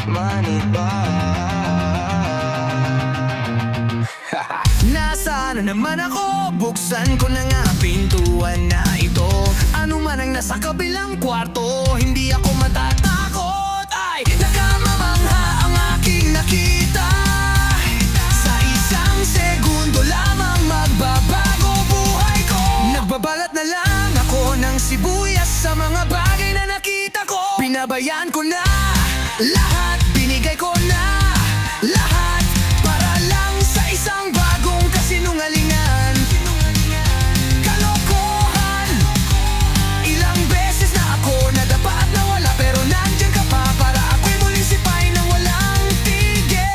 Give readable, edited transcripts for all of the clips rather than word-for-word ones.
manit ba? Nasaan na naman ako? Buksan ko na nga ang pintuan na ito. Ano man ang nasa kabilang kwarto, hindi ako matatakot. Ay, nakamamangha ang aking nakita. Sa isang segundo lamang magbabago buhay ko. Nagbabalat na lang ako ng sibuyas sa mga bagay na nakita ko. Binabayan ko na lahat, binigay ko na lahat para lang sa isang bagong kasinungalingan. Kalokohan. Ilang beses na ako nadapa at nawala, pero nandiyan ka pa para ako'y muling sipay ng walang tigil.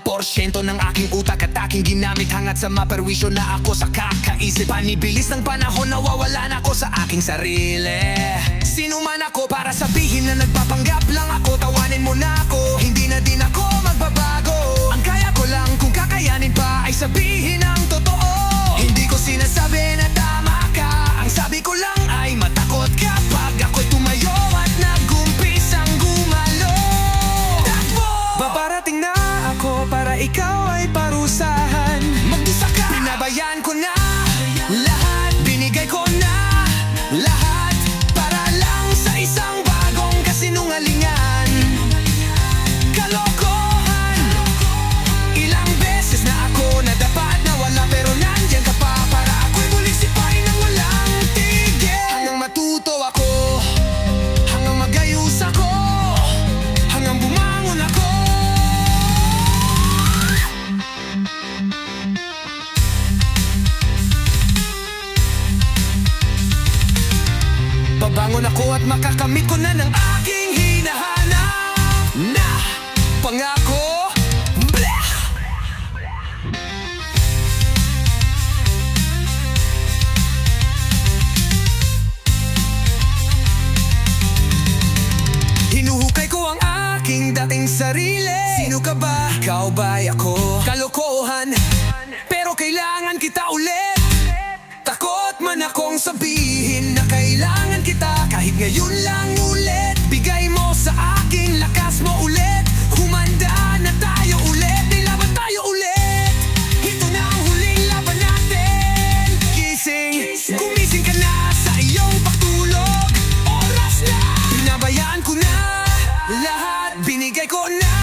100% ng aking utak at aking ginamit hangat sa maperwisyo na ako sa kakaisip. Panibilis ng panahon, nawawala na ako sa aking sarili. Sino man ako para sabihin na nagpapanggap lang ako? Tawanin mo na ako, hindi na din ako magbabago. Ang kaya ko lang kung kakayanin pa ay sabihin ang totoo. Hindi ko sinasabi na tama ka, ang sabi ko lang ay matakot kapag ako'y tumayo at nag-umpisang gumalo. Takbo! Babarating na ako para ikaw ay parusahan. Mag-isa ka! Pinabayan ko na lahat, binigay ko na lahat para lang sa isang bagong kasinungalingan. Kalokohan. Ilang beses na ako nadapa at nawala, pero nandiyan ka pa para ako'y muling sipay ng walang tigil. Hanggang matuto ako, hanggang magayos ako, hanggang bumangon ako. Babangon ako at makakamit ko na ng aking hinahanap na pangako. Blah! Hinuhukay ko ang aking dating sarili. Sino ka ba? Ikaw ba'y ako? Kalokohan, pero kailangan kita ulit. Takot man akong sabihin na kailangan kita, kahit ngayon lang ulit. Bigay mo sa akin lakas mo ulit. Humanda na tayo ulit, nilaban tayo ulit. Ito na ang huling laban natin. Gising, gumising ka na sa iyong pagtulog. Oras na, pinabayaan ko na lahat, binigay ko na